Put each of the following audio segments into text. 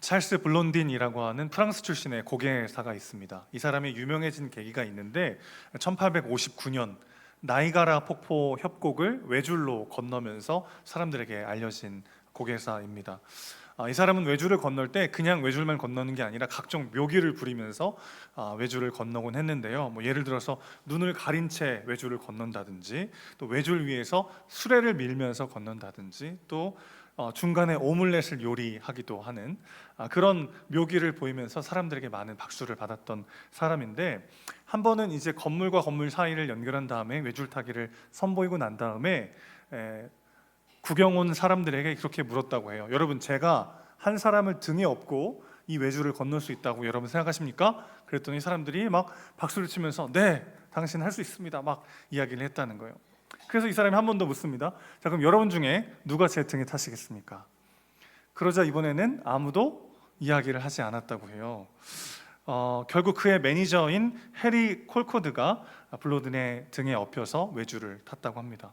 찰스 블론딘이라고 하는 프랑스 출신의 고개사가 있습니다. 이 사람이 유명해진 계기가 있는데 1859년 나이가라 폭포 협곡을 외줄로 건너면서 사람들에게 알려진 고개사입니다. 이 사람은 외줄을 건널 때 그냥 외줄만 건너는 게 아니라 각종 묘기를 부리면서 외줄을 건너곤 했는데요. 예를 들어서 눈을 가린 채 외줄을 건넌다든지, 또 외줄 위에서 수레를 밀면서 건넌다든지, 또 중간에 오믈렛을 요리하기도 하는 그런 묘기를 보이면서 사람들에게 많은 박수를 받았던 사람인데, 한 번은 이제 건물과 건물 사이를 연결한 다음에 외줄타기를 선보이고 난 다음에 구경 온 사람들에게 그렇게 물었다고 해요. 여러분, 제가 한 사람을 등에 업고 이 외줄을 건널 수 있다고 여러분 생각하십니까? 그랬더니 사람들이 막 박수를 치면서 네, 당신 할 수 있습니다, 막 이야기를 했다는 거예요. 그래서 이 사람이 한 번 더 묻습니다. 자, 그럼 여러분 중에 누가 제 등에 타시겠습니까? 그러자 이번에는 아무도 이야기를 하지 않았다고 해요. 결국 그의 매니저인 해리 콜코드가 블로딘의 등에 업혀서 외줄을 탔다고 합니다.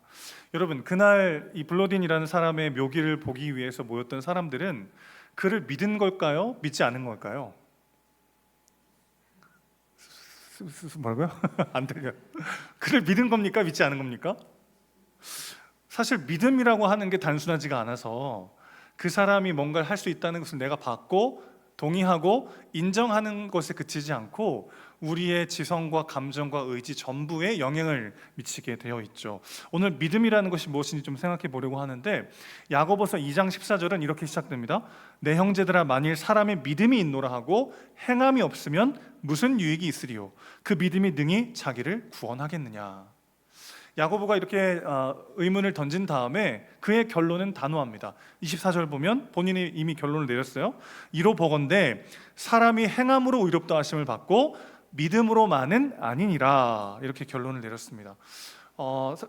여러분, 그날 이 블로딘이라는 사람의 묘기를 보기 위해서 모였던 사람들은 그를 믿은 걸까요? 믿지 않은 걸까요? 뭐라고요? 안 들려요. 그를 믿은 겁니까? 믿지 않은 겁니까? 사실 믿음이라고 하는 게 단순하지가 않아서 그 사람이 뭔가를 할 수 있다는 것을 내가 받고 동의하고 인정하는 것에 그치지 않고 우리의 지성과 감정과 의지 전부에 영향을 미치게 되어 있죠. 오늘 믿음이라는 것이 무엇인지 좀 생각해 보려고 하는데, 야고보서 2장 14절은 이렇게 시작됩니다. 내 형제들아, 만일 사람의 믿음이 있노라 하고 행함이 없으면 무슨 유익이 있으리요? 그 믿음이 능히 자기를 구원하겠느냐? 야고보가 이렇게 의문을 던진 다음에 그의 결론은 단호합니다. 24절 보면 본인이 이미 결론을 내렸어요. 이로 보건대 사람이 행함으로 의롭다 하심을 받고 믿음으로만은 아니니라, 이렇게 결론을 내렸습니다.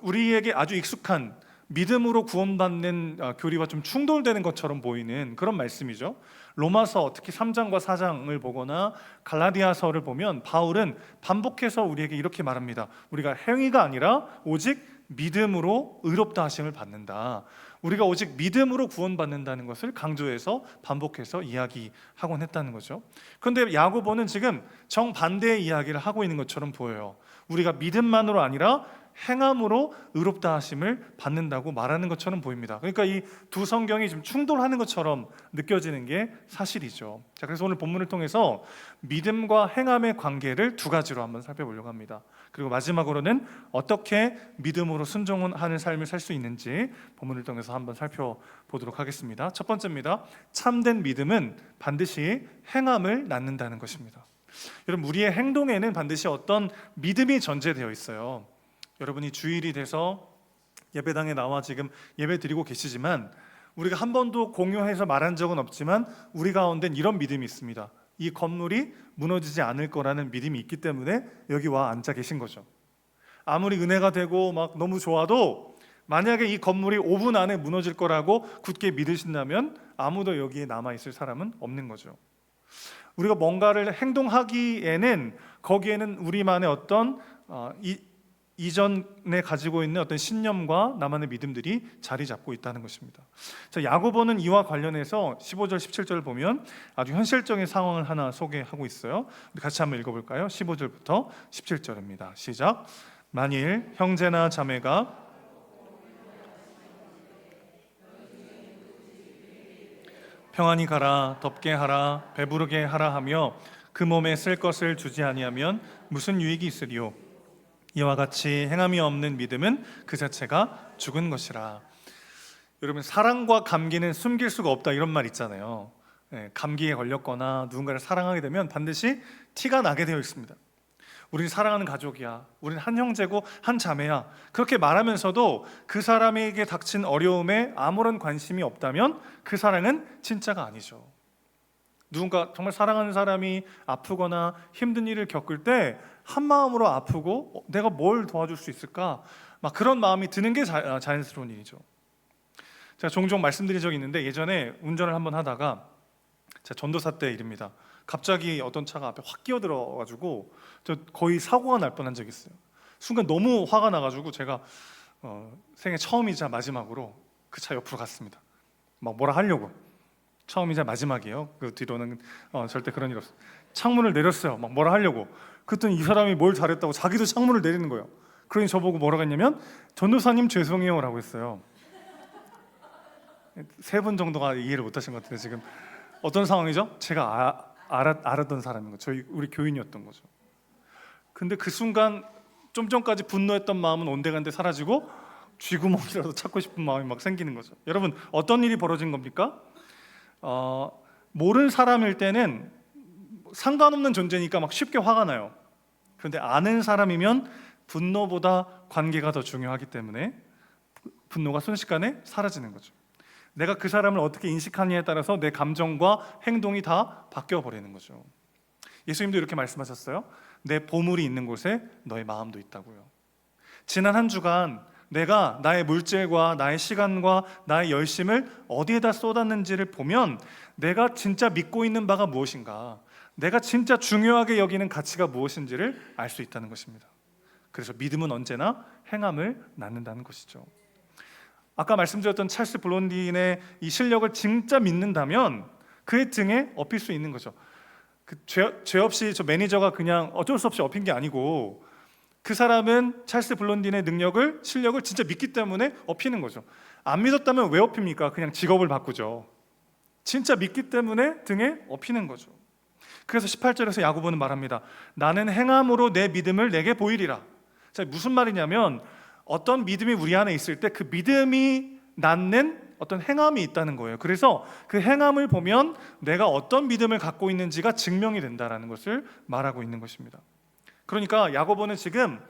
우리에게 아주 익숙한 믿음으로 구원받는 교리와 좀 충돌되는 것처럼 보이는 그런 말씀이죠. 로마서 특히 3장과 4장을 보거나 갈라디아서를 보면 바울은 반복해서 우리에게 이렇게 말합니다. 우리가 행위가 아니라 오직 믿음으로 의롭다 하심을 받는다. 우리가 오직 믿음으로 구원받는다는 것을 강조해서 반복해서 이야기하곤 했다는 거죠. 그런데 야고보는 지금 정반대의 이야기를 하고 있는 것처럼 보여요. 우리가 믿음만으로 아니라 행함으로 의롭다 하심을 받는다고 말하는 것처럼 보입니다. 그러니까 이 두 성경이 좀 충돌하는 것처럼 느껴지는 게 사실이죠. 자, 그래서 오늘 본문을 통해서 믿음과 행함의 관계를 두 가지로 한번 살펴보려고 합니다. 그리고 마지막으로는 어떻게 믿음으로 순종하는 삶을 살 수 있는지 본문을 통해서 한번 살펴보도록 하겠습니다. 첫 번째입니다. 참된 믿음은 반드시 행함을 낳는다는 것입니다. 여러분, 우리의 행동에는 반드시 어떤 믿음이 전제되어 있어요. 여러분이 주일이 돼서 예배당에 나와 지금 예배 드리고 계시지만 우리가 한 번도 공유해서 말한 적은 없지만 우리 가운데는 이런 믿음이 있습니다. 이 건물이 무너지지 않을 거라는 믿음이 있기 때문에 여기 와 앉아 계신 거죠. 아무리 은혜가 되고 막 너무 좋아도 만약에 이 건물이 5분 안에 무너질 거라고 굳게 믿으신다면 아무도 여기에 남아있을 사람은 없는 거죠. 우리가 뭔가를 행동하기에는 거기에는 우리만의 어떤 이전에 가지고 있는 어떤 신념과 나만의 믿음들이 자리 잡고 있다는 것입니다. 자, 야고보는 이와 관련해서 15절, 17절을 보면 아주 현실적인 상황을 하나 소개하고 있어요. 우리 같이 한번 읽어볼까요? 15절부터 17절입니다. 시작. 만일 형제나 자매가 평안히 가라, 덥게 하라, 배부르게 하라 하며 그 몸에 쓸 것을 주지 아니하면 무슨 유익이 있으리요? 이와 같이 행함이 없는 믿음은 그 자체가 죽은 것이라. 여러분, 사랑과 감기는 숨길 수가 없다, 이런 말 있잖아요. 감기에 걸렸거나 누군가를 사랑하게 되면 반드시 티가 나게 되어 있습니다. 우리는 사랑하는 가족이야, 우리는 한 형제고 한 자매야, 그렇게 말하면서도 그 사람에게 닥친 어려움에 아무런 관심이 없다면 그 사랑은 진짜가 아니죠. 누군가 정말 사랑하는 사람이 아프거나 힘든 일을 겪을 때 한마음으로 아프고 내가 뭘 도와줄 수 있을까? 막 그런 마음이 드는 게 자연스러운 일이죠. 제가 종종 말씀드린 적이 있는데, 예전에 운전을 한번 하다가 제가 전도사 때 일입니다. 갑자기 어떤 차가 앞에 확 끼어들어가지고 저 거의 사고가 날 뻔한 적이 있어요. 순간 너무 화가 나가지고 제가 생애 처음이자 마지막으로 그 차 옆으로 갔습니다. 막 뭐라 하려고. 처음이자 마지막이에요. 그 뒤로는 절대 그런 일 없어요. 창문을 내렸어요. 막 뭐라 하려고. 그랬더니 이 사람이 뭘 잘했다고 자기도 창문을 내리는 거예요. 그러니 저보고 뭐라고 했냐면 전도사님 죄송해요 라고 했어요. 3분 정도가 이해를 못하신 것 같은데 지금 어떤 상황이죠? 제가 알았던 사람인 거죠. 우리 교인이었던 거죠. 근데 그 순간 좀 전까지 분노했던 마음은 온데간데 사라지고 쥐구멍이라도 찾고 싶은 마음이 막 생기는 거죠. 여러분 어떤 일이 벌어진 겁니까? 모르는 사람일 때는 상관없는 존재니까 막 쉽게 화가 나요. 그런데 아는 사람이면 분노보다 관계가 더 중요하기 때문에 분노가 순식간에 사라지는 거죠. 내가 그 사람을 어떻게 인식하느냐에 따라서 내 감정과 행동이 다 바뀌어 버리는 거죠. 예수님도 이렇게 말씀하셨어요. 내 보물이 있는 곳에 너의 마음도 있다고요. 지난 한 주간 내가 나의 물질과 나의 시간과 나의 열심을 어디에다 쏟았는지를 보면 내가 진짜 믿고 있는 바가 무엇인가, 내가 진짜 중요하게 여기는 가치가 무엇인지를 알 수 있다는 것입니다. 그래서 믿음은 언제나 행함을 낳는다는 것이죠. 아까 말씀드렸던 찰스 블론딘의 이 실력을 진짜 믿는다면 그의 등에 업힐 수 있는 거죠. 죄 없이 저 매니저가 그냥 어쩔 수 없이 업힌 게 아니고 그 사람은 찰스 블론딘의 실력을 진짜 믿기 때문에 업히는 거죠. 안 믿었다면 왜 업힙니까? 그냥 직업을 바꾸죠. 진짜 믿기 때문에 등에 업히는 거죠. 그래서 18절에서 야고보는 말합니다. 나는 행함으로 내 믿음을 내게 보이리라. 자, 무슨 말이냐면 어떤 믿음이 우리 안에 있을 때 그 믿음이 낳는 어떤 행함이 있다는 거예요. 그래서 그 행함을 보면 내가 어떤 믿음을 갖고 있는지가 증명이 된다는 것을 말하고 있는 것입니다. 그러니까 야고보는 지금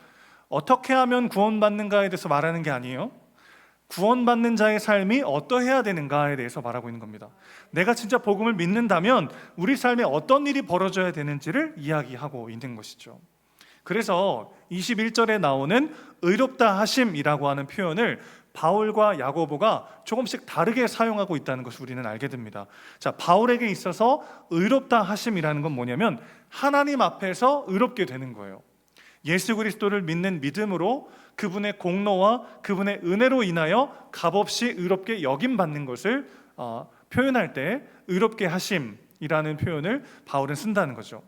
어떻게 하면 구원받는가에 대해서 말하는 게 아니에요. 구원받는 자의 삶이 어떠해야 되는가에 대해서 말하고 있는 겁니다. 내가 진짜 복음을 믿는다면 우리 삶에 어떤 일이 벌어져야 되는지를 이야기하고 있는 것이죠. 그래서 21절에 나오는 의롭다 하심이라고 하는 표현을 바울과 야고보가 조금씩 다르게 사용하고 있다는 것을 우리는 알게 됩니다. 자, 바울에게 있어서 의롭다 하심이라는 건 뭐냐면 하나님 앞에서 의롭게 되는 거예요. 예수 그리스도를 믿는 믿음으로 그분의 공로와 그분의 은혜로 인하여 값없이 의롭게 여김받는 것을 표현할 때 의롭게 하심이라는 표현을 바울은 쓴다는 거죠.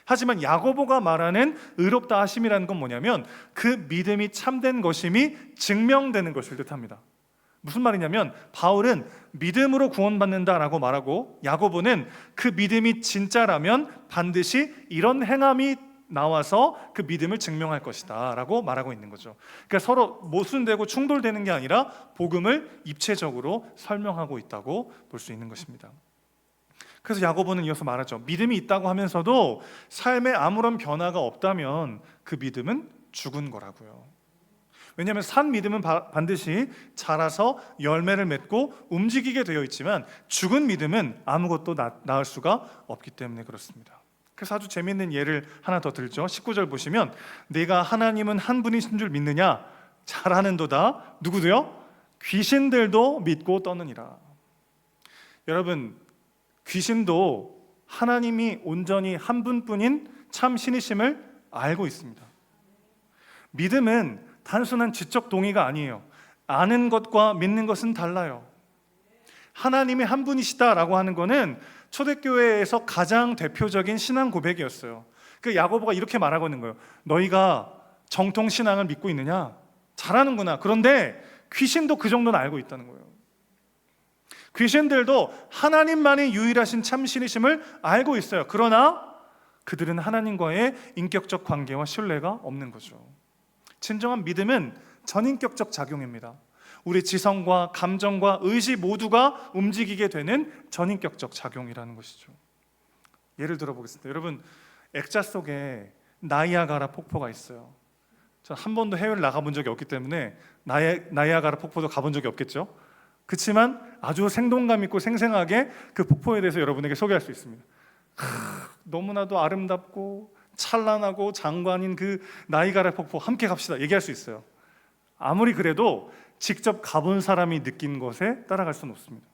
하지만 야고보가 말하는 의롭다 하심이라는 건 뭐냐면 그 믿음이 참된 것임이 증명되는 것을 뜻합니다. 무슨 말이냐면 바울은 믿음으로 구원받는다라고 말하고 야고보는 그 믿음이 진짜라면 반드시 이런 행함이 나와서 그 믿음을 증명할 것이다 라고 말하고 있는 거죠. 그러니까 서로 모순되고 충돌되는 게 아니라 복음을 입체적으로 설명하고 있다고 볼 수 있는 것입니다. 그래서 야고보는 이어서 말하죠. 믿음이 있다고 하면서도 삶에 아무런 변화가 없다면 그 믿음은 죽은 거라고요. 왜냐하면 산 믿음은 반드시 자라서 열매를 맺고 움직이게 되어 있지만 죽은 믿음은 아무것도 낳을 수가 없기 때문에 그렇습니다. 그래서 아주 재미있는 예를 하나 더 들죠. 19절 보시면 내가 하나님은 한 분이신 줄 믿느냐? 잘하는도다. 누구도요? 귀신들도 믿고 떠느니라. 여러분, 귀신도 하나님이 온전히 한 분뿐인 참 신이심을 알고 있습니다. 믿음은 단순한 지적 동의가 아니에요. 아는 것과 믿는 것은 달라요. 하나님이 한 분이시다라고 하는 것은 초대교회에서 가장 대표적인 신앙 고백이었어요. 그 야고보가 이렇게 말하고 있는 거예요. 너희가 정통 신앙을 믿고 있느냐? 잘하는구나. 그런데 귀신도 그 정도는 알고 있다는 거예요. 귀신들도 하나님만이 유일하신 참신이심을 알고 있어요. 그러나 그들은 하나님과의 인격적 관계와 신뢰가 없는 거죠. 진정한 믿음은 전인격적 작용입니다. 우리 지성과 감정과 의지 모두가 움직이게 되는 전인격적 작용이라는 것이죠. 예를 들어 보겠습니다. 여러분, 액자 속에 나이아가라 폭포가 있어요. 전 한 번도 해외를 나가본 적이 없기 때문에 나이아가라 폭포도 가본 적이 없겠죠. 그렇지만 아주 생동감 있고 생생하게 그 폭포에 대해서 여러분에게 소개할 수 있습니다. 너무나도 아름답고 찬란하고 장관인 그 나이아가라 폭포 함께 갑시다 얘기할 수 있어요. 아무리 그래도 직접 가본 사람이 느낀 것에 따라갈 수는 없습니다.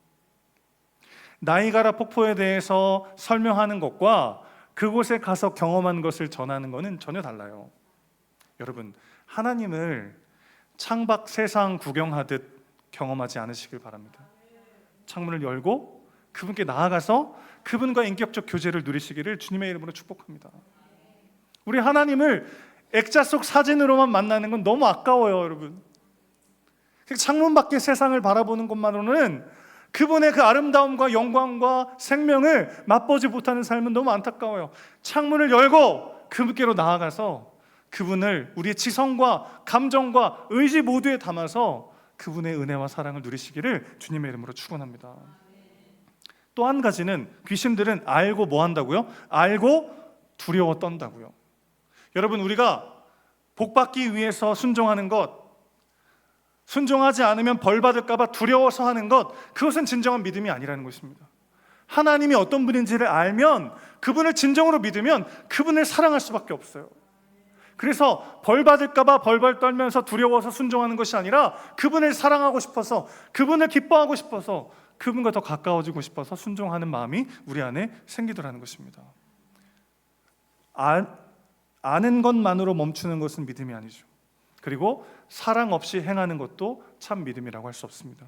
나이아가라 폭포에 대해서 설명하는 것과 그곳에 가서 경험한 것을 전하는 것은 전혀 달라요. 여러분, 하나님을 창밖 세상 구경하듯 경험하지 않으시길 바랍니다. 창문을 열고 그분께 나아가서 그분과 인격적 교제를 누리시기를 주님의 이름으로 축복합니다. 우리 하나님을 액자 속 사진으로만 만나는 건 너무 아까워요, 여러분. 창문 밖의 세상을 바라보는 것만으로는 그분의 그 아름다움과 영광과 생명을 맛보지 못하는 삶은 너무 안타까워요. 창문을 열고 그분께로 나아가서 그분을 우리의 지성과 감정과 의지 모두에 담아서 그분의 은혜와 사랑을 누리시기를 주님의 이름으로 축원합니다. 또 한 가지는 귀신들은 알고 뭐 한다고요? 알고 두려워 떤다고요. 여러분, 우리가 복받기 위해서 순종하는 것, 순종하지 않으면 벌 받을까 봐 두려워서 하는 것, 그것은 진정한 믿음이 아니라는 것입니다. 하나님이 어떤 분인지를 알면, 그분을 진정으로 믿으면 그분을 사랑할 수밖에 없어요. 그래서 벌 받을까 봐 벌벌 떨면서 두려워서 순종하는 것이 아니라 그분을 사랑하고 싶어서, 그분을 기뻐하고 싶어서, 그분과 더 가까워지고 싶어서 순종하는 마음이 우리 안에 생기더라는 것입니다. 아는 것만으로 멈추는 것은 믿음이 아니죠. 그리고 사랑 없이 행하는 것도 참 믿음이라고 할 수 없습니다.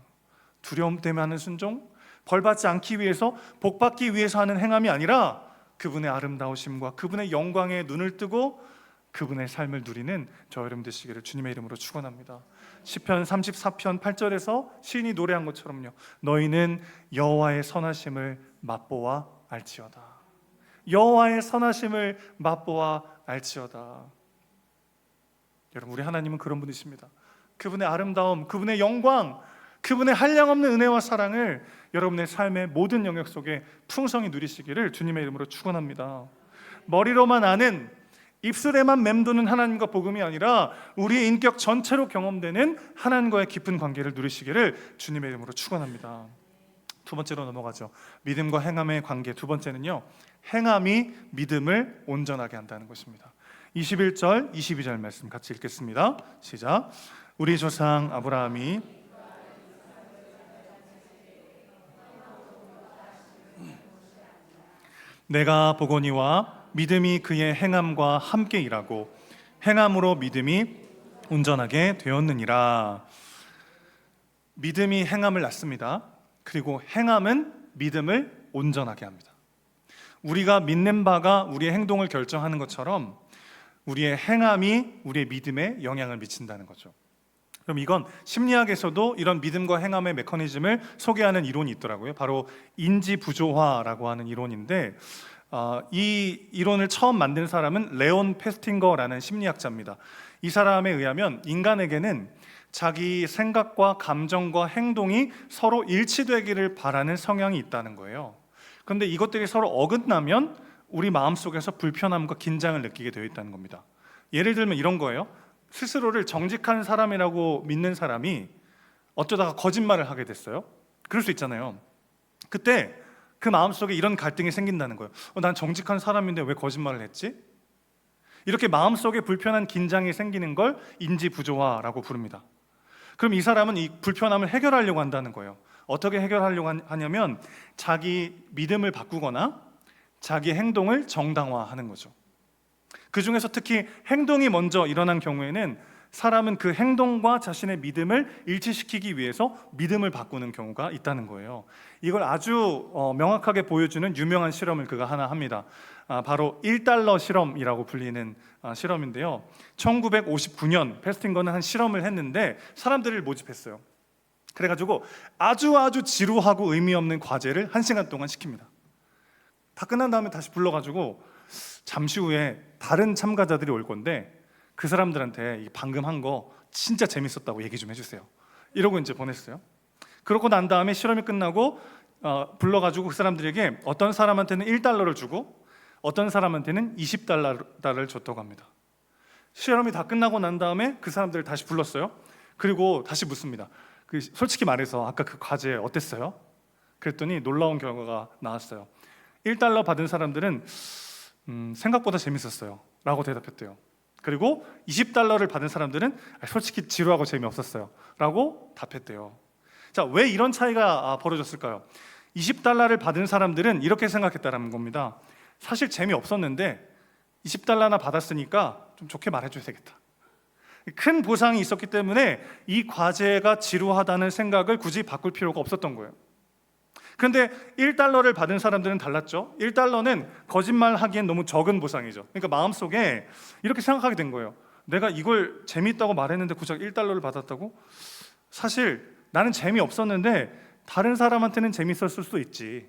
두려움 때문에 하는 순종, 벌받지 않기 위해서, 복받기 위해서 하는 행함이 아니라 그분의 아름다우심과 그분의 영광에 눈을 뜨고 그분의 삶을 누리는 저 여러분 되시기를 주님의 이름으로 축원합니다. 시편 34편 8절에서 시인이 노래한 것처럼요, 너희는 여호와의 선하심을 맛보아 알지어다. 여호와의 선하심을 맛보아 알지어다. 여러분, 우리 하나님은 그런 분이십니다. 그분의 아름다움, 그분의 영광, 그분의 한량없는 은혜와 사랑을 여러분의 삶의 모든 영역 속에 풍성히 누리시기를 주님의 이름으로 축원합니다. 머리로만 아는, 입술에만 맴도는 하나님과 복음이 아니라 우리의 인격 전체로 경험되는 하나님과의 깊은 관계를 누리시기를 주님의 이름으로 축원합니다. 두 번째로 넘어가죠. 믿음과 행함의 관계. 두 번째는요, 행함이 믿음을 온전하게 한다는 것입니다. 21절, 22절 말씀 같이 읽겠습니다. 시작. 우리 조상 아브라함이 내가 보거니와 믿음이 그의 행함과 함께 일하고 행함으로 믿음이 온전하게 되었느니라. 믿음이 행함을 낳습니다. 그리고 행함은 믿음을 온전하게 합니다. 우리가 믿는 바가 우리의 행동을 결정하는 것처럼 우리의 행함이 우리의 믿음에 영향을 미친다는 거죠. 그럼 이건 심리학에서도 이런 믿음과 행함의 메커니즘을 소개하는 이론이 있더라고요. 바로 인지부조화라고 하는 이론인데, 이 이론을 처음 만든 사람은 레온 페스팅거라는 심리학자입니다. 이 사람에 의하면 인간에게는 자기 생각과 감정과 행동이 서로 일치되기를 바라는 성향이 있다는 거예요. 그런데 이것들이 서로 어긋나면 우리 마음속에서 불편함과 긴장을 느끼게 되어 있다는 겁니다. 예를 들면 이런 거예요. 스스로를 정직한 사람이라고 믿는 사람이 어쩌다가 거짓말을 하게 됐어요. 그럴 수 있잖아요. 그때 그 마음속에 이런 갈등이 생긴다는 거예요. 난 정직한 사람인데 왜 거짓말을 했지? 이렇게 마음속에 불편한 긴장이 생기는 걸 인지부조화라고 부릅니다. 그럼 이 사람은 이 불편함을 해결하려고 한다는 거예요. 어떻게 해결하려고 하냐면 자기 믿음을 바꾸거나 자기 행동을 정당화하는 거죠. 그 중에서 특히 행동이 먼저 일어난 경우에는 사람은 그 행동과 자신의 믿음을 일치시키기 위해서 믿음을 바꾸는 경우가 있다는 거예요. 이걸 아주 명확하게 보여주는 유명한 실험을 그가 하나 합니다. 바로 1달러 실험이라고 불리는 실험인데요. 1959년 페스팅거는 한 실험을 했는데 사람들을 모집했어요. 그래가지고 아주 지루하고 의미 없는 과제를 1시간 동안 시킵니다. 다 끝난 다음에 다시 불러가지고 잠시 후에 다른 참가자들이 올 건데 그 사람들한테 방금 한 거 진짜 재밌었다고 얘기 좀 해주세요. 이러고 이제 보냈어요. 그러고 난 다음에 실험이 끝나고 불러가지고 그 사람들에게 어떤 사람한테는 1달러를 주고 어떤 사람한테는 20달러를 줬다고 합니다. 실험이 다 끝나고 난 다음에 그 사람들을 다시 불렀어요. 그리고 다시 묻습니다. 솔직히 말해서 아까 그 과제 어땠어요? 그랬더니 놀라운 결과가 나왔어요. 1달러 받은 사람들은 생각보다 재밌었어요 라고 대답했대요. 그리고 20달러를 받은 사람들은 솔직히 지루하고 재미없었어요 라고 답했대요. 자, 왜 이런 차이가 벌어졌을까요? 20달러를 받은 사람들은 이렇게 생각했다는 겁니다. 사실 재미없었는데 20달러나 받았으니까 좀 좋게 말해줘야 되겠다. 큰 보상이 있었기 때문에 이 과제가 지루하다는 생각을 굳이 바꿀 필요가 없었던 거예요. 그런데 1달러를 받은 사람들은 달랐죠. 1달러는 거짓말하기엔 너무 적은 보상이죠. 그러니까 마음속에 이렇게 생각하게 된 거예요. 내가 이걸 재미있다고 말했는데 고작 1달러를 받았다고? 사실 나는 재미없었는데 다른 사람한테는 재밌었을 수도 있지.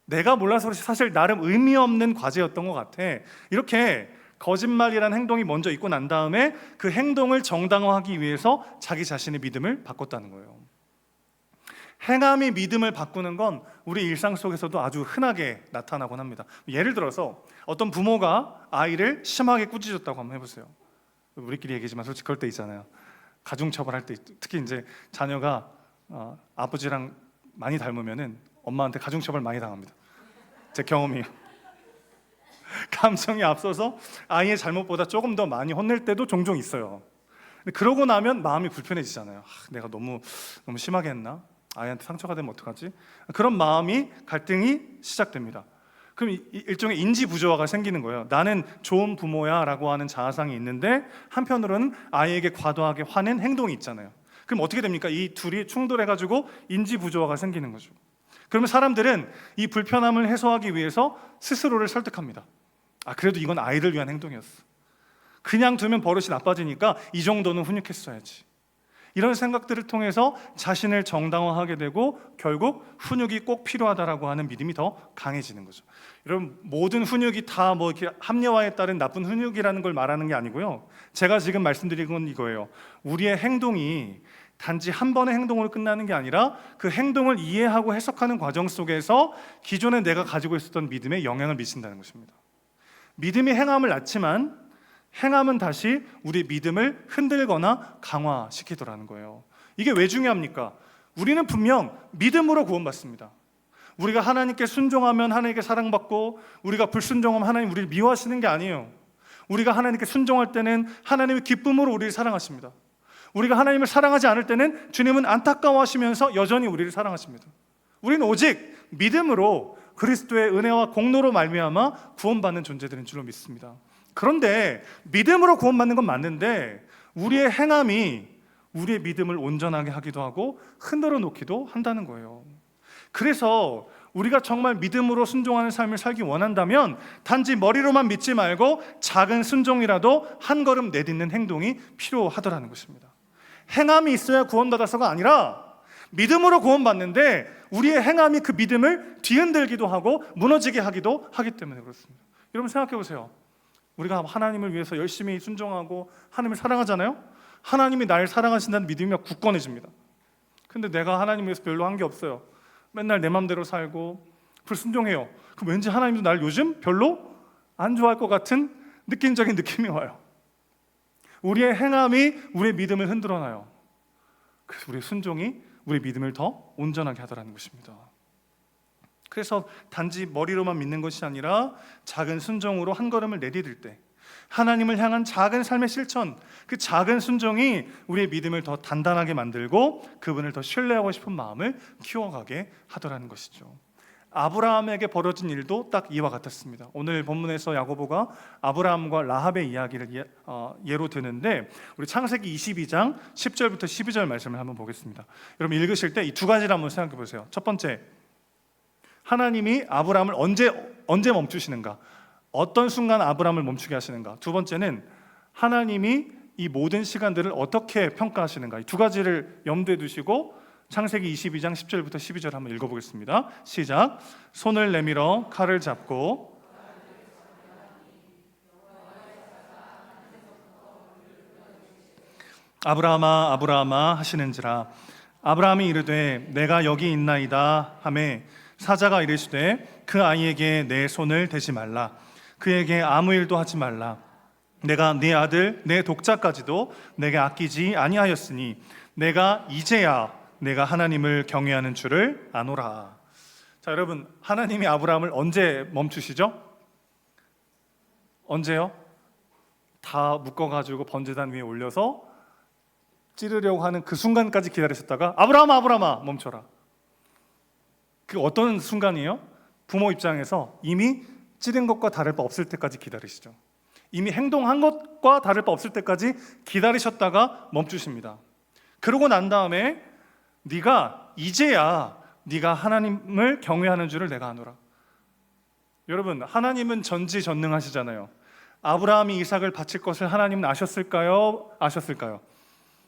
내가 몰라서 그렇지 사실 나름 의미 없는 과제였던 것 같아. 이렇게 거짓말이라는 행동이 먼저 있고 난 다음에 그 행동을 정당화하기 위해서 자기 자신의 믿음을 바꿨다는 거예요. 행함이 믿음을 바꾸는 건 우리 일상 속에서도 아주 흔하게 나타나곤 합니다. 예를 들어서 어떤 부모가 아이를 심하게 꾸짖었다고 한번 해보세요. 우리끼리 얘기지만 솔직히 그럴 때 있잖아요. 가중처벌할 때 특히 이제 자녀가 아버지랑 많이 닮으면은 엄마한테 가중처벌 많이 당합니다. 제 경험이에요. 감정이 앞서서 아이의 잘못보다 조금 더 많이 혼낼 때도 종종 있어요. 근데 그러고 나면 마음이 불편해지잖아요. 내가 너무 심하게 했나? 아이한테 상처가 되면 어떡하지? 그런 마음이 갈등이 시작됩니다. 그럼 일종의 인지 부조화가 생기는 거예요. 나는 좋은 부모야 라고 하는 자아상이 있는데 한편으로는 아이에게 과도하게 화낸 행동이 있잖아요. 그럼 어떻게 됩니까? 이 둘이 충돌해가지고 인지 부조화가 생기는 거죠. 그러면 사람들은 이 불편함을 해소하기 위해서 스스로를 설득합니다. 그래도 이건 아이를 위한 행동이었어. 그냥 두면 버릇이 나빠지니까 이 정도는 훈육했어야지. 이런 생각들을 통해서 자신을 정당화하게 되고 결국 훈육이 꼭 필요하다라고 하는 믿음이 더 강해지는 거죠. 여러분, 모든 훈육이 다 뭐 이렇게 합리화에 따른 나쁜 훈육이라는 걸 말하는 게 아니고요. 제가 지금 말씀드린 건 이거예요. 우리의 행동이 단지 한 번의 행동으로 끝나는 게 아니라 그 행동을 이해하고 해석하는 과정 속에서 기존에 내가 가지고 있었던 믿음에 영향을 미친다는 것입니다. 믿음이 행함을 낳지만 행함은 다시 우리 믿음을 흔들거나 강화시키더라는 거예요. 이게 왜 중요합니까? 우리는 분명 믿음으로 구원받습니다. 우리가 하나님께 순종하면 하나님께 사랑받고 우리가 불순종하면 하나님 우리를 미워하시는 게 아니에요. 우리가 하나님께 순종할 때는 하나님의 기쁨으로 우리를 사랑하십니다. 우리가 하나님을 사랑하지 않을 때는 주님은 안타까워하시면서 여전히 우리를 사랑하십니다. 우리는 오직 믿음으로 그리스도의 은혜와 공로로 말미암아 구원받는 존재들인 줄로 믿습니다. 그런데 믿음으로 구원받는 건 맞는데 우리의 행함이 우리의 믿음을 온전하게 하기도 하고 흔들어 놓기도 한다는 거예요. 그래서 우리가 정말 믿음으로 순종하는 삶을 살기 원한다면 단지 머리로만 믿지 말고 작은 순종이라도 한 걸음 내딛는 행동이 필요하더라는 것입니다. 행함이 있어야 구원받아서가 아니라 믿음으로 구원받는데 우리의 행함이 그 믿음을 뒤흔들기도 하고 무너지게 하기도 하기 때문에 그렇습니다. 여러분 생각해 보세요. 우리가 하나님을 위해서 열심히 순종하고 하나님을 사랑하잖아요. 하나님이 날 사랑하신다는 믿음이 막 굳건해집니다. 근데 내가 하나님 위해서 별로 한 게 없어요. 맨날 내 맘대로 살고 불순종해요. 그럼 왠지 하나님도 날 요즘 별로 안 좋아할 것 같은 느낌적인 느낌이 와요. 우리의 행함이 우리의 믿음을 흔들어놔요. 그래서 우리의 순종이 우리의 믿음을 더 온전하게 하더라는 것입니다. 그래서 단지 머리로만 믿는 것이 아니라 작은 순종으로 한 걸음을 내디딜 때 하나님을 향한 작은 삶의 실천, 그 작은 순종이 우리의 믿음을 더 단단하게 만들고 그분을 더 신뢰하고 싶은 마음을 키워가게 하더라는 것이죠. 아브라함에게 벌어진 일도 딱 이와 같았습니다. 오늘 본문에서 야고보가 아브라함과 라합의 이야기를 예로 드는데 우리 창세기 22장 10절부터 12절 말씀을 한번 보겠습니다. 여러분 읽으실 때 이 두 가지를 한번 생각해 보세요. 첫 번째, 하나님이 아브라함을 언제 멈추시는가? 어떤 순간 아브라함을 멈추게 하시는가? 두 번째는 하나님이 이 모든 시간들을 어떻게 평가하시는가? 이 두 가지를 염두에 두시고 창세기 22장 10절부터 12절 한번 읽어보겠습니다. 시작. 손을 내밀어 칼을 잡고 아브라함아 아브라함아 하시는지라. 아브라함이 이르되 내가 여기 있나이다 하매 사자가 이르시되 그 아이에게 내 손을 대지 말라. 그에게 아무 일도 하지 말라. 내가 네 아들 내 독자까지도 내게 아끼지 아니하였으니 내가 이제야 내가 하나님을 경외하는 줄을 아노라. 자, 여러분, 하나님이 아브라함을 언제 멈추시죠? 언제요? 다 묶어가지고 번제단 위에 올려서 찌르려고 하는 그 순간까지 기다리셨다가 아브라함아 아브라함아 멈춰라. 그 어떤 순간이에요? 부모 입장에서 이미 찌른 것과 다를 바 없을 때까지 기다리시죠. 이미 행동한 것과 다를 바 없을 때까지 기다리셨다가 멈추십니다. 그러고 난 다음에 네가 이제야 네가 하나님을 경외하는 줄을 내가 아노라. 여러분, 하나님은 전지전능하시잖아요. 아브라함이 이삭을 바칠 것을 하나님은 아셨을까요? 아셨을까요?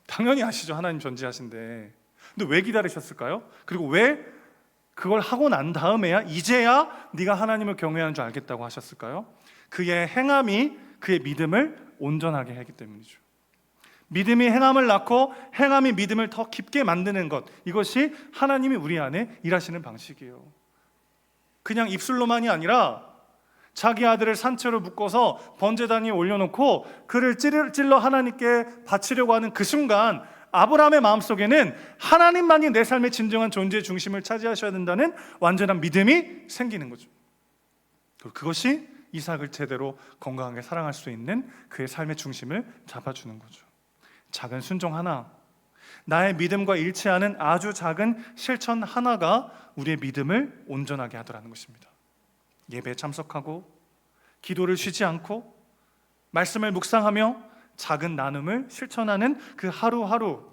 당연히 아시죠. 하나님 전지하신데. 근데 왜 기다리셨을까요? 그리고 왜 그걸 하고 난 다음에야 이제야 네가 하나님을 경외하는 줄 알겠다고 하셨을까요? 그의 행함이 그의 믿음을 온전하게 하기 때문이죠. 믿음이 행함을 낳고 행함이 믿음을 더 깊게 만드는 것, 이것이 하나님이 우리 안에 일하시는 방식이에요. 그냥 입술로만이 아니라 자기 아들을 산채로 묶어서 번제단 위에 올려놓고 그를 찔러 하나님께 바치려고 하는 그 순간 아브라함의 마음속에는 하나님만이 내 삶의 진정한 존재의 중심을 차지하셔야 된다는 완전한 믿음이 생기는 거죠. 그것이 이삭을 제대로 건강하게 사랑할 수 있는 그의 삶의 중심을 잡아주는 거죠. 작은 순종 하나, 나의 믿음과 일치하는 아주 작은 실천 하나가 우리의 믿음을 온전하게 하더라는 것입니다. 예배에 참석하고 기도를 쉬지 않고 말씀을 묵상하며 작은 나눔을 실천하는 그 하루하루,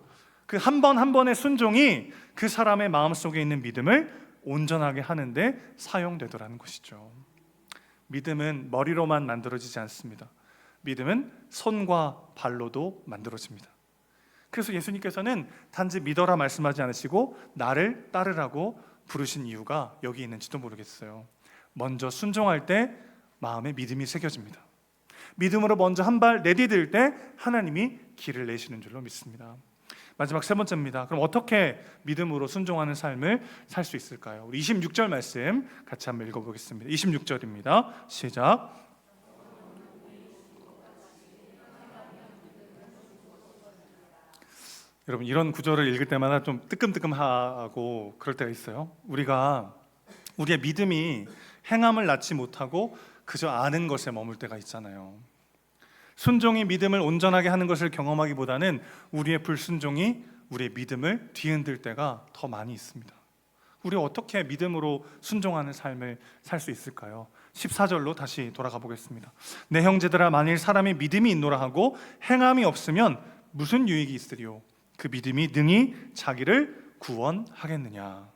그 한 번 한 번의 순종이 그 사람의 마음속에 있는 믿음을 온전하게 하는데 사용되더라는 것이죠. 믿음은 머리로만 만들어지지 않습니다. 믿음은 손과 발로도 만들어집니다. 그래서 예수님께서는 단지 믿어라 말씀하지 않으시고 나를 따르라고 부르신 이유가 여기 있는지도 모르겠어요. 먼저 순종할 때 마음에 믿음이 새겨집니다. 믿음으로 먼저 한 발 내디딜 때 하나님이 길을 내시는 줄로 믿습니다. 마지막 세 번째입니다. 그럼 어떻게 믿음으로 순종하는 삶을 살 수 있을까요? 우리 26절 말씀 같이 한번 읽어보겠습니다. 26절입니다. 시작. 여러분, 이런 구절을 읽을 때마다 좀 뜨끔뜨끔하고 그럴 때가 있어요. 우리가 우리의 믿음이 행함을 낳지 못하고 그저 아는 것에 머물 때가 있잖아요. 순종이 믿음을 온전하게 하는 것을 경험하기보다는 우리의 불순종이 우리의 믿음을 뒤흔들 때가 더 많이 있습니다. 우리 어떻게 믿음으로 순종하는 삶을 살 수 있을까요? 14절로 다시 돌아가 보겠습니다. 내 형제들아, 만일 사람이 믿음이 있노라 하고 행함이 없으면 무슨 유익이 있으리요? 그 믿음이 능히 자기를 구원하겠느냐?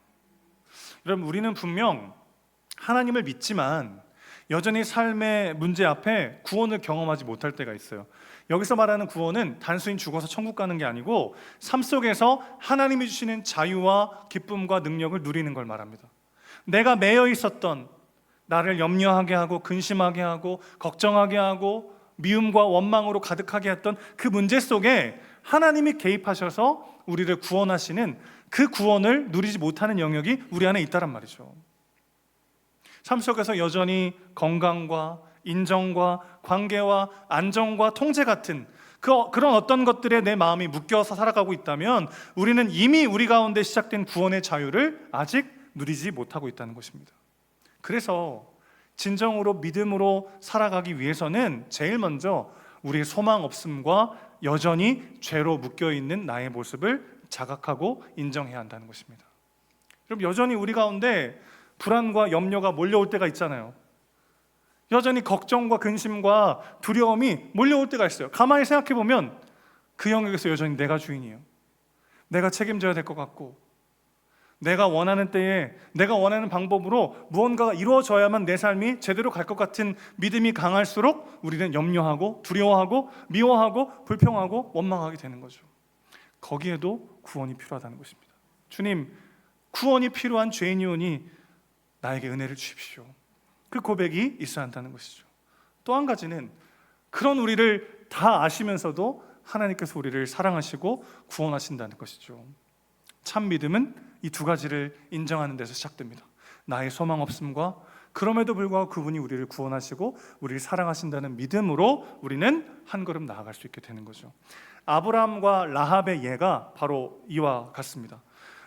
여러분, 우리는 분명 하나님을 믿지만 여전히 삶의 문제 앞에 구원을 경험하지 못할 때가 있어요. 여기서 말하는 구원은 단순히 죽어서 천국 가는 게 아니고 삶 속에서 하나님이 주시는 자유와 기쁨과 능력을 누리는 걸 말합니다. 내가 매여 있었던, 나를 염려하게 하고 근심하게 하고 걱정하게 하고 미움과 원망으로 가득하게 했던 그 문제 속에 하나님이 개입하셔서 우리를 구원하시는 그 구원을 누리지 못하는 영역이 우리 안에 있다란 말이죠. 삶 속에서 여전히 건강과 인정과 관계와 안정과 통제 같은 그런 어떤 것들에 내 마음이 묶여서 살아가고 있다면 우리는 이미 우리 가운데 시작된 구원의 자유를 아직 누리지 못하고 있다는 것입니다. 그래서 진정으로 믿음으로 살아가기 위해서는 제일 먼저 우리의 소망 없음과 여전히 죄로 묶여있는 나의 모습을 자각하고 인정해야 한다는 것입니다. 여러분, 여전히 우리 가운데 불안과 염려가 몰려올 때가 있잖아요. 여전히 걱정과 근심과 두려움이 몰려올 때가 있어요. 가만히 생각해 보면 그 영역에서 여전히 내가 주인이에요. 내가 책임져야 될 것 같고, 내가 원하는 때에 내가 원하는 방법으로 무언가가 이루어져야만 내 삶이 제대로 갈 것 같은 믿음이 강할수록 우리는 염려하고 두려워하고 미워하고 불평하고 원망하게 되는 거죠. 거기에도 구원이 필요하다는 것입니다. 주님, 구원이 필요한 죄인이오니 나에게 은혜를 주십시오. 그 고백이 있어야 한다는 것이죠. 또 한 가지는 그런 우리를 다 아시면서도 하나님께서 우리를 사랑하시고 구원하신다는 것이죠. 참 믿음은 이 두 가지를 인정하는 데서 시작됩니다. 나의 소망 없음과 그럼에도 불구하고 그분이 우리를 구원하시고 우리를 사랑하신다는 믿음으로 우리는 한 걸음 나아갈 수 있게 되는 거죠. 아브라함과 라합의 예가 바로 이와 같습니다.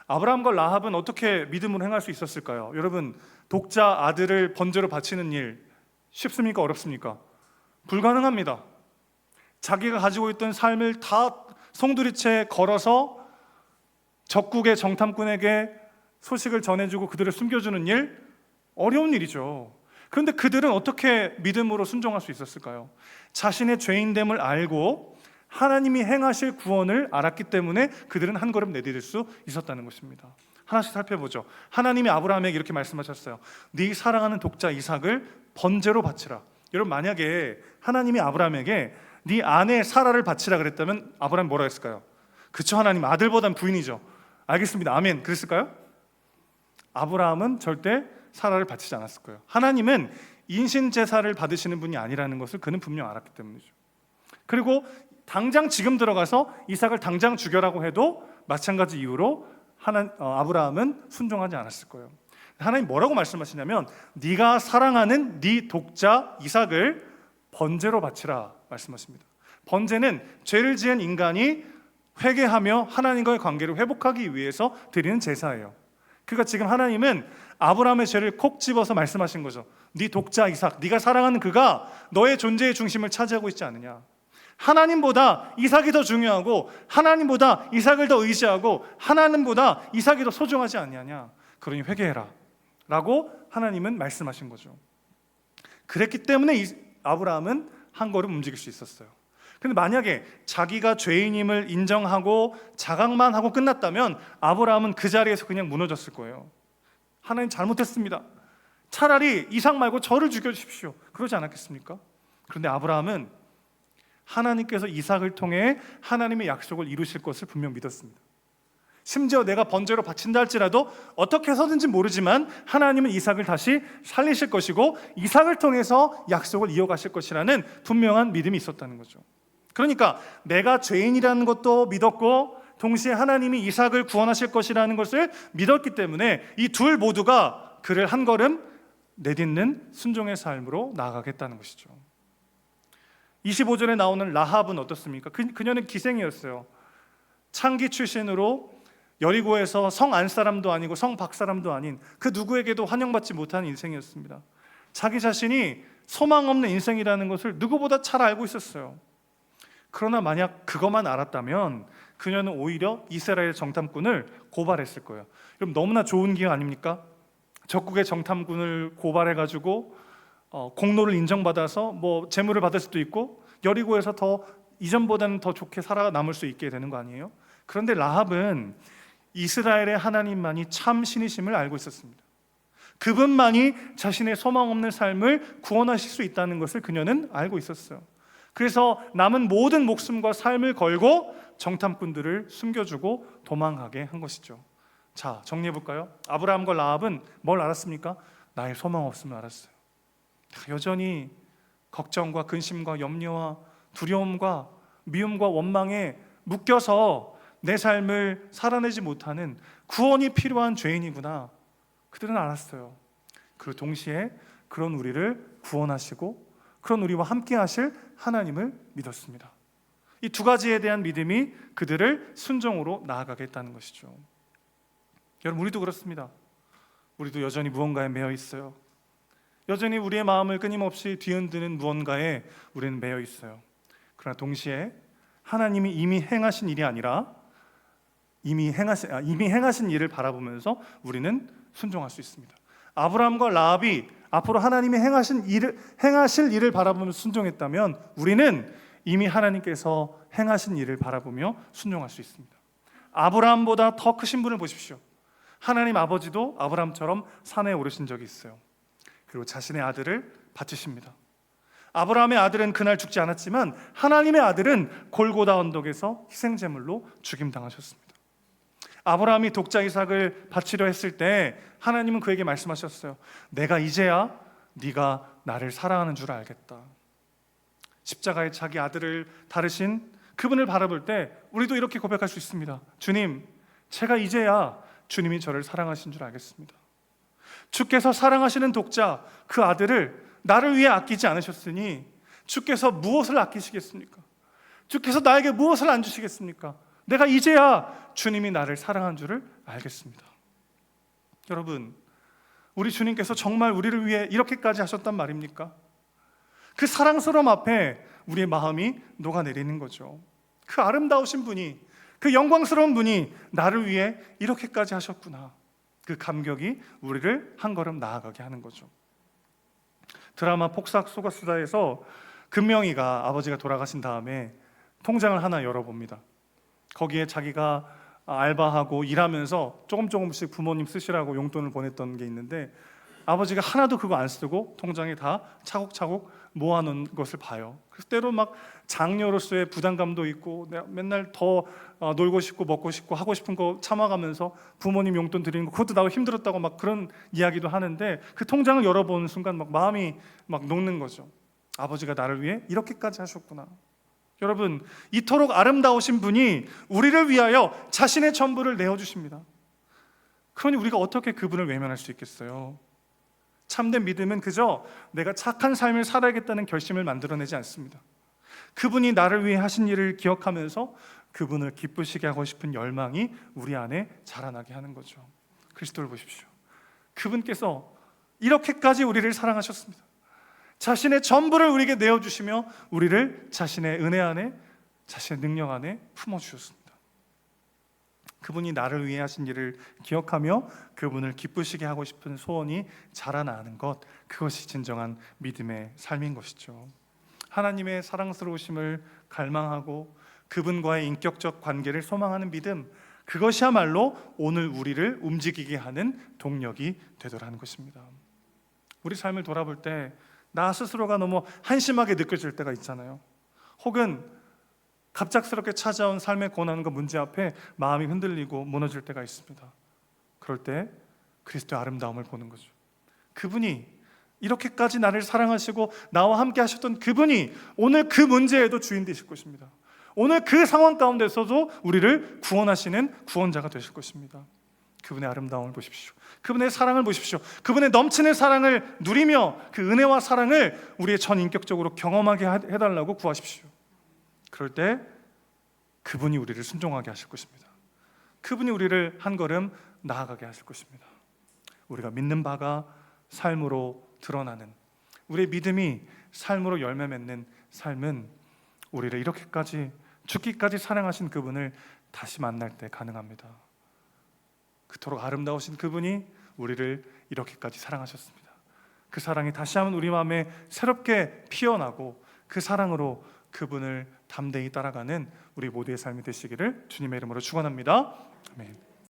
아브라함과 라합은 어떻게 믿음으로 행할 수 있었을까요? 여러분, 독자 아들을 번제로 바치는 일 쉽습니까? 어렵습니까? 불가능합니다. 자기가 가지고 있던 삶을 다 송두리째 걸어서 적국의 정탐꾼에게 소식을 전해주고 그들을 숨겨주는 일, 어려운 일이죠. 그런데 그들은 어떻게 믿음으로 순종할 수 있었을까요? 자신의 죄인됨을 알고 하나님이 행하실 구원을 알았기 때문에 그들은 한 걸음 내디딜 수 있었다는 것입니다. 하나씩 살펴보죠. 하나님이 아브라함에게 이렇게 말씀하셨어요. 네 사랑하는 독자 이삭을 번제로 바치라. 여러분, 만약에 하나님이 아브라함에게 네 아내 사라를 바치라 그랬다면 아브라함이 뭐라 했을까요? 그쵸, 하나님, 아들보단 부인이죠. 알겠습니다, 아멘, 그랬을까요? 아브라함은 절대 사라를 바치지 않았을 거예요. 하나님은 인신제사를 받으시는 분이 아니라는 것을 그는 분명 알았기 때문이죠. 그리고 당장 지금 들어가서 이삭을 당장 죽여라고 해도 마찬가지 이유로 아브라함은 순종하지 않았을 거예요. 하나님 뭐라고 말씀하시냐면 네가 사랑하는 네 독자 이삭을 번제로 바치라 말씀하십니다. 번제는 죄를 지은 인간이 회개하며 하나님과의 관계를 회복하기 위해서 드리는 제사예요. 그러니까 지금 하나님은 아브라함의 죄를 콕 집어서 말씀하신 거죠. 네 독자 이삭, 네가 사랑하는 그가 너의 존재의 중심을 차지하고 있지 않느냐. 하나님보다 이삭이 더 중요하고 하나님보다 이삭을 더 의지하고 하나님보다 이삭이 더 소중하지 않느냐. 그러니 회개해라 라고 하나님은 말씀하신 거죠. 그랬기 때문에 아브라함은 한 걸음 움직일 수 있었어요. 근데 만약에 자기가 죄인임을 인정하고 자각만 하고 끝났다면 아브라함은 그 자리에서 그냥 무너졌을 거예요. 하나님 잘못했습니다. 차라리 이삭 말고 저를 죽여주십시오. 그러지 않았겠습니까? 그런데 아브라함은 하나님께서 이삭을 통해 하나님의 약속을 이루실 것을 분명 믿었습니다. 심지어 내가 번제로 바친다 할지라도 어떻게 해서든지 모르지만 하나님은 이삭을 다시 살리실 것이고 이삭을 통해서 약속을 이어가실 것이라는 분명한 믿음이 있었다는 거죠. 그러니까 내가 죄인이라는 것도 믿었고 동시에 하나님이 이삭을 구원하실 것이라는 것을 믿었기 때문에 이 둘 모두가 그를 한 걸음 내딛는 순종의 삶으로 나아가겠다는 것이죠. 25절에 나오는 라합은 어떻습니까? 그녀는 기생이었어요. 창기 출신으로 여리고에서 성 안 사람도 아니고 성 밖 사람도 아닌 그 누구에게도 환영받지 못하는 인생이었습니다. 자기 자신이 소망 없는 인생이라는 것을 누구보다 잘 알고 있었어요. 그러나 만약 그것만 알았다면 그녀는 오히려 이스라엘 정탐꾼을 고발했을 거예요. 그럼 너무나 좋은 기회 아닙니까? 적국의 정탐꾼을 고발해가지고 공로를 인정받아서 뭐 재물을 받을 수도 있고 여리고에서 더 이전보다는 더 좋게 살아남을 수 있게 되는 거 아니에요? 그런데 라합은 이스라엘의 하나님만이 참 신이심을 알고 있었습니다. 그분만이 자신의 소망 없는 삶을 구원하실 수 있다는 것을 그녀는 알고 있었어요. 그래서 남은 모든 목숨과 삶을 걸고 정탐꾼들을 숨겨주고 도망가게 한 것이죠. 자, 정리해볼까요? 아브라함과 라합은 뭘 알았습니까? 나의 소망 없음을 알았어요. 여전히 걱정과 근심과 염려와 두려움과 미움과 원망에 묶여서 내 삶을 살아내지 못하는 구원이 필요한 죄인이구나. 그들은 알았어요. 그리고 동시에 그런 우리를 구원하시고 그런 우리와 함께 하실 하나님을 믿었습니다. 이 두 가지에 대한 믿음이 그들을 순종으로 나아가게 했다는 것이죠. 여러분, 우리도 그렇습니다. 우리도 여전히 무언가에 매여 있어요. 여전히 우리의 마음을 끊임없이 뒤흔드는 무언가에 우리는 매여 있어요. 그러나 동시에 하나님이 이미 행하신 일이 아니라 이미 행하신 일을 바라보면서 우리는 순종할 수 있습니다. 아브라함과 라합이 앞으로 하나님이 행하실 일을 바라보면서 순종했다면 우리는 이미 하나님께서 행하신 일을 바라보며 순종할 수 있습니다. 아브라함보다 더 크신 분을 보십시오. 하나님 아버지도 아브라함처럼 산에 오르신 적이 있어요. 그리고 자신의 아들을 바치십니다. 아브라함의 아들은 그날 죽지 않았지만 하나님의 아들은 골고다 언덕에서 희생제물로 죽임당하셨습니다. 아브라함이 독자 이삭을 바치려 했을 때 하나님은 그에게 말씀하셨어요. 내가 이제야 네가 나를 사랑하는 줄 알겠다. 십자가에 자기 아들을 다루신 그분을 바라볼 때 우리도 이렇게 고백할 수 있습니다. 주님, 제가 이제야 주님이 저를 사랑하신 줄 알겠습니다. 주께서 사랑하시는 독자 그 아들을 나를 위해 아끼지 않으셨으니 주께서 무엇을 아끼시겠습니까? 주께서 나에게 무엇을 안 주시겠습니까? 내가 이제야 주님이 나를 사랑한 줄을 알겠습니다. 여러분, 우리 주님께서 정말 우리를 위해 이렇게까지 하셨단 말입니까? 그 사랑스러움 앞에 우리의 마음이 녹아내리는 거죠. 그 아름다우신 분이, 그 영광스러운 분이 나를 위해 이렇게까지 하셨구나. 그 감격이 우리를 한 걸음 나아가게 하는 거죠. 드라마 폭삭 속았수다에서 금명이가 아버지가 돌아가신 다음에 통장을 하나 열어봅니다. 거기에 자기가 알바하고 일하면서 조금씩 부모님 쓰시라고 용돈을 보냈던 게 있는데, 아버지가 하나도 그거 안 쓰고 통장에 다 차곡차곡 모아놓은 것을 봐요. 그래서 때로 막 장녀로서의 부담감도 있고, 내가 맨날 더 놀고 싶고 먹고 싶고 하고 싶은 거 참아가면서 부모님 용돈 드리는 거 그것도 나도 힘들었다고 막 그런 이야기도 하는데, 그 통장을 열어보는 순간 막 마음이 막 녹는 거죠. 아버지가 나를 위해 이렇게까지 하셨구나. 여러분, 이토록 아름다우신 분이 우리를 위하여 자신의 전부를 내어주십니다. 그러니 우리가 어떻게 그분을 외면할 수 있겠어요? 참된 믿음은 그저 내가 착한 삶을 살아야겠다는 결심을 만들어내지 않습니다. 그분이 나를 위해 하신 일을 기억하면서 그분을 기쁘시게 하고 싶은 열망이 우리 안에 자라나게 하는 거죠. 그리스도를 보십시오. 그분께서 이렇게까지 우리를 사랑하셨습니다. 자신의 전부를 우리에게 내어주시며 우리를 자신의 은혜 안에, 자신의 능력 안에 품어주셨습니다. 그분이 나를 위해 하신 일을 기억하며 그분을 기쁘시게 하고 싶은 소원이 자라나는 것, 그것이 진정한 믿음의 삶인 것이죠. 하나님의 사랑스러우심을 갈망하고 그분과의 인격적 관계를 소망하는 믿음, 그것이야말로 오늘 우리를 움직이게 하는 동력이 되더라는 것입니다. 우리 삶을 돌아볼 때 나 스스로가 너무 한심하게 느껴질 때가 있잖아요. 혹은 갑작스럽게 찾아온 삶의 고난과 문제 앞에 마음이 흔들리고 무너질 때가 있습니다. 그럴 때 그리스도의 아름다움을 보는 거죠. 그분이 이렇게까지 나를 사랑하시고 나와 함께 하셨던 그분이 오늘 그 문제에도 주인 되실 것입니다. 오늘 그 상황 가운데서도 우리를 구원하시는 구원자가 되실 것입니다. 그분의 아름다움을 보십시오. 그분의 사랑을 보십시오. 그분의 넘치는 사랑을 누리며 그 은혜와 사랑을 우리의 전인격적으로 경험하게 해달라고 구하십시오. 그럴 때 그분이 우리를 순종하게 하실 것입니다. 그분이 우리를 한 걸음 나아가게 하실 것입니다. 우리가 믿는 바가 삶으로 드러나는, 우리의 믿음이 삶으로 열매 맺는 삶은 우리를 이렇게까지 죽기까지 사랑하신 그분을 다시 만날 때 가능합니다. 그토록 아름다우신 그분이 우리를 이렇게까지 사랑하셨습니다. 그 사랑이 다시 한번 우리 마음에 새롭게 피어나고 그 사랑으로 그분을 담대히 따라가는 우리 모두의 삶이 되시기를 주님의 이름으로 축원합니다. 아멘.